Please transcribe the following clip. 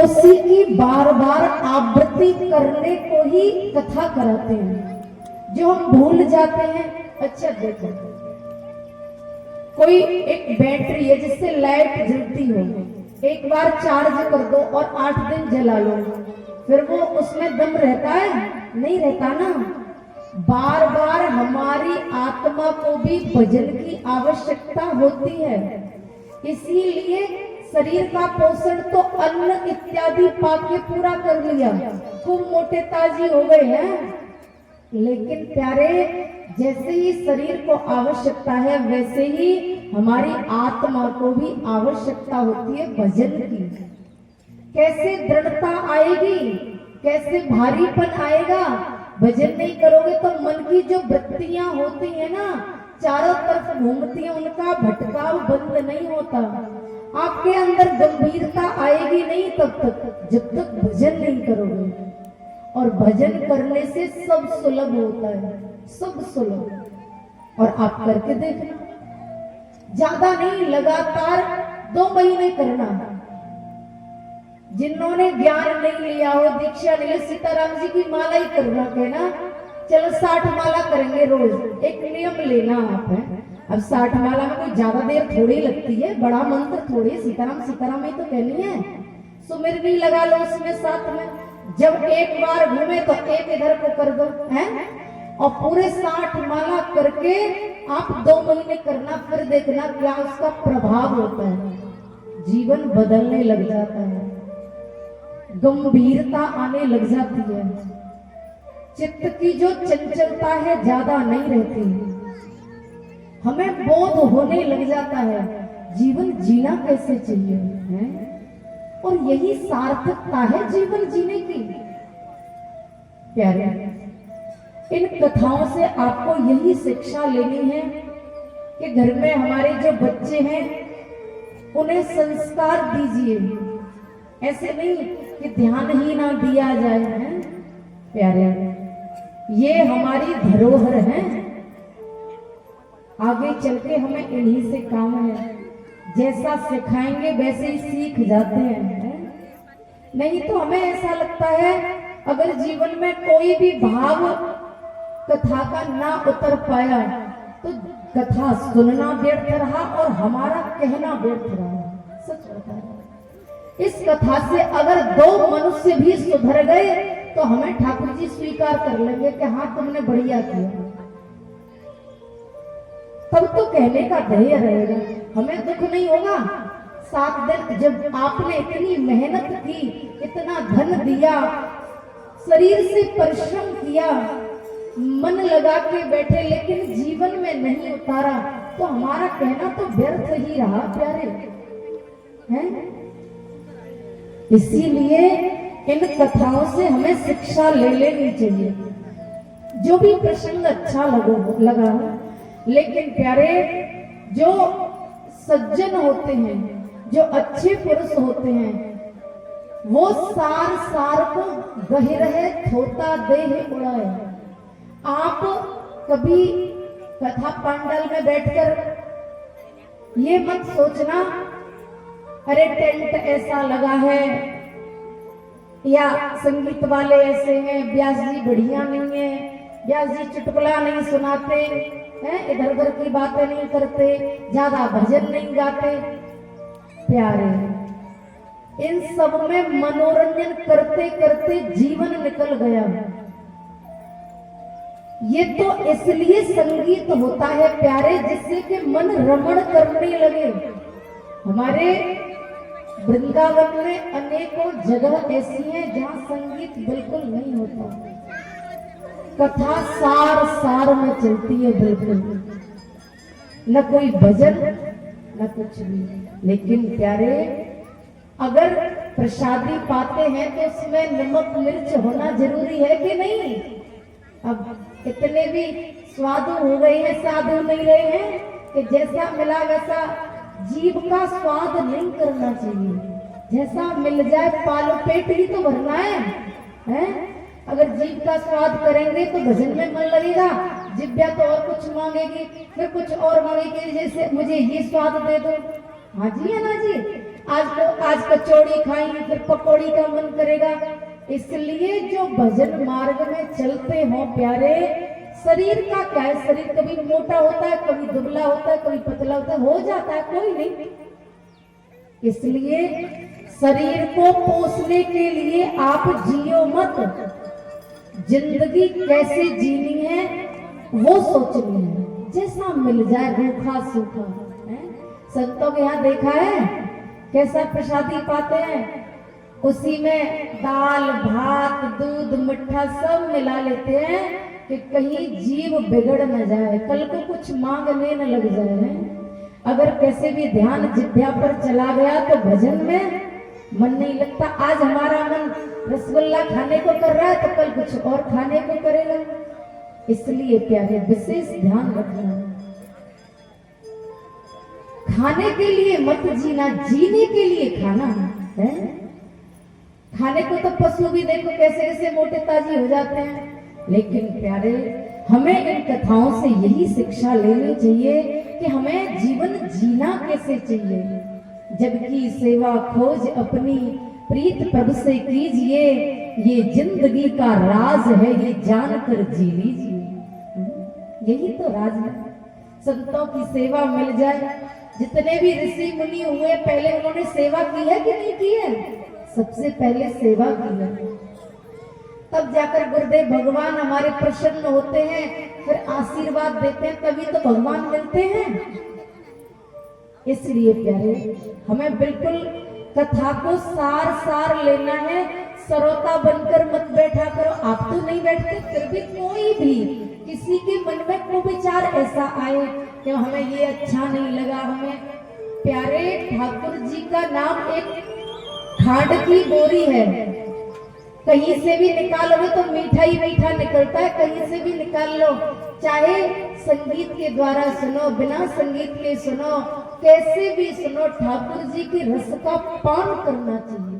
उसी की बार बार आवृत्ति करने को ही कथा कराते हैं, जो हम भूल जाते हैं। अच्छा देखो, कोई एक बैटरी है जिससे लाइट जलती हो, एक बार चार्ज कर दो और 8 दिन जला लो, फिर वो उसमें दम रहता है? नहीं रहता ना। बार बार हमारी आत्मा को भी भजन की आवश्यकता होती है। इसीलिए शरीर का पोषण तो अन्न इत्यादि पाके पूरा कर लिया, खूब मोटे ताजी हो गए हैं। लेकिन प्यारे, जैसे ही शरीर को आवश्यकता है वैसे ही हमारी आत्मा को भी आवश्यकता होती है भजन की। कैसे दृढ़ता आएगी, कैसे भारीपन आएगा? भजन नहीं करोगे तो मन की जो वृत्तियां होती है ना, चारों तरफ घूमती है, उनका भटकाव बंद नहीं होता। आपके अंदर गंभीरता आएगी नहीं तब तक, जब तक भजन नहीं करोगे। और भजन करने से सब सुलभ होता है, सब सुलभ। और आप करके देखना, ज्यादा नहीं, लगातार 2 महीने करना। जिन्होंने ज्ञान नहीं लिया हो, दीक्षा नहीं, सीताराम जी की माला ही करना कहना, चलो 60 माला करेंगे रोज। एक नियम लेना आप है, अब 60 माला में कोई ज्यादा देर थोड़ी लगती है, बड़ा मंत्र थोड़ी, सीताराम सीताराम ही तो कहनी है। सुमिर भी लगा लो उसमें साथ में। जब एक बार घूमे तो एक इधर को कर दो, है? और पूरे 60 माला करके आप 2 महीने करना, फिर देखना क्या उसका प्रभाव होता है। जीवन बदलने लग जाता है, गंभीरता आने लग जाती है, चित्त की जो चंचलता है ज्यादा नहीं रहती, हमें बोध होने लग जाता है जीवन जीना कैसे चाहिए है? और यही सार्थकता है जीवन जीने की। प्यारे, इन कथाओं से आपको यही शिक्षा लेनी है कि घर में हमारे जो बच्चे हैं उन्हें संस्कार दीजिए। ऐसे नहीं कि ध्यान ही ना दिया जाए, है? प्यारे, ये हमारी धरोहर है, आगे चल के हमें इन्हीं से काम है। जैसा सिखाएंगे वैसे ही सीख जाते हैं। नहीं तो हमें ऐसा लगता है अगर जीवन में कोई भी भाव कथा का ना उतर पाया तो कथा सुनना व्यर्थ रहा और हमारा कहना व्यर्थ रहा। सच बता रहा, इस कथा से अगर 2 मनुष्य भी सुधर गए तो हमें ठाकुर जी स्वीकार कर लेंगे कि हाँ तुमने बढ़िया किया। तब तो कहने का धैर्य रहेगा, हमें दुख नहीं होगा। 7 दिन जब आपने इतनी मेहनत की, इतना धन दिया, शरीर से परिश्रम किया, मन लगा के बैठे, लेकिन जीवन में नहीं उतारा तो हमारा कहना तो व्यर्थ ही रहा। प्यारे हैं, इसीलिए इन कथाओं से हमें शिक्षा ले लेनी चाहिए। जो भी प्रसंग अच्छा लगा, लेकिन प्यारे, जो सज्जन होते हैं, जो अच्छे पुरुष होते हैं, वो सार सार को गहिरहे थोता देह उड़ाए। आप कभी कथा पंडाल में बैठकर ये मत सोचना अरे टेंट ऐसा लगा है या संगीत वाले ऐसे हैं, व्यास जी बढ़िया नहीं है, व्यास जी चुटकुला नहीं सुनाते हैं, इधर उधर की बातें नहीं करते, ज्यादा भजन नहीं गाते। प्यारे, इन सब में मनोरंजन करते करते जीवन निकल गया। ये तो इसलिए संगीत होता है प्यारे, जिससे कि मन रमण करने लगे। हमारे वृंदावन में अनेकों जगह ऐसी हैं जहां संगीत बिल्कुल नहीं होता, कथा सार सार में चलती है, बिल्कुल न कोई भजन न कुछ भी। लेकिन प्यारे, अगर प्रसादी पाते हैं तो उसमें नमक मिर्च होना जरूरी है कि नहीं? अब इतने भी स्वादु हो गए हैं, साधु नहीं रहे हैं कि जैसा मिला वैसा जीभ का स्वाद नहीं करना चाहिए। जैसा मिल जाए पालो पेट ही तो भरना है? अगर जीभ का स्वाद करेंगे तो भजन में मन लगेगा, जिब्या तो और कुछ मांगेगी, फिर कुछ और मांगेगी, जैसे मुझे ये स्वाद दे दो। हाँ जी है ना जी। आज कचौड़ी खाएंगे, फिर पकौड़ी का मन करेगा। इसलिए जो भजन मार्ग में चलते हो प्यारे, शरीर का क्या है, शरीर कभी मोटा होता है, कभी दुबला होता है, कभी पतला होता है, हो जाता है, कोई नहीं। इसलिए शरीर को पोषने के लिए आप जियो मत, जिंदगी कैसे जीनी है वो सोचनी है, जैसा मिल जाए रूखा सूखा। संतों के यहाँ देखा है कैसा प्रसादी पाते हैं, उसी में दाल भात दूध मिठा सब मिला लेते हैं कि कहीं जीव बिगड़ न जाए, कल को कुछ मांगने न लग जाए। अगर कैसे भी ध्यान जिद्या पर चला गया तो भजन में मन नहीं लगता। आज हमारा मन रसगुल्ला खाने को कर रहा है तो कल कुछ और खाने को करेगा। इसलिए प्यारे विशेष ध्यान रखना, खाने के लिए मत जीना, जीने के लिए खाना है। खाने को तो पशु भी देखो कैसे कैसे मोटे ताजे हो जाते हैं, लेकिन प्यारे हमें इन कथाओं से यही शिक्षा लेनी चाहिए कि हमें जीवन जीना कैसे चाहिए। जबकि सेवा खोज अपनी प्रीत प्रभु से कीजिए, ये जिंदगी का राज है, ये जानकर जी लीजिए। यही तो राज है। संतों की सेवा मिल जाए, जितने भी ऋषि मुनि हुए पहले उन्होंने सेवा की है कि नहीं की है? सबसे पहले सेवा की है, तब जाकर गुरुदेव भगवान हमारे प्रसन्न होते हैं, फिर आशीर्वाद देते हैं, तभी तो भगवान मिलते हैं। इसलिए प्यारे हमें बिल्कुल कथा को सार सार लेना है, सरोता बनकर मत बैठा करो। आप तो नहीं बैठते, फिर भी कोई भी किसी के मन में कोई विचार ऐसा आए कि हमें ये अच्छा नहीं लगा, हमें प्यारे ठाकुर जी का नाम एक खांड की बोरी है, कहीं से भी निकालोगे तो मीठा ही मीठा निकलता है, कहीं से भी निकाल लो, चाहे संगीत के द्वारा सुनो, बिना संगीत के सुनो, कैसे भी सुनो, ठाकुर जी की रस का पान करना चाहिए।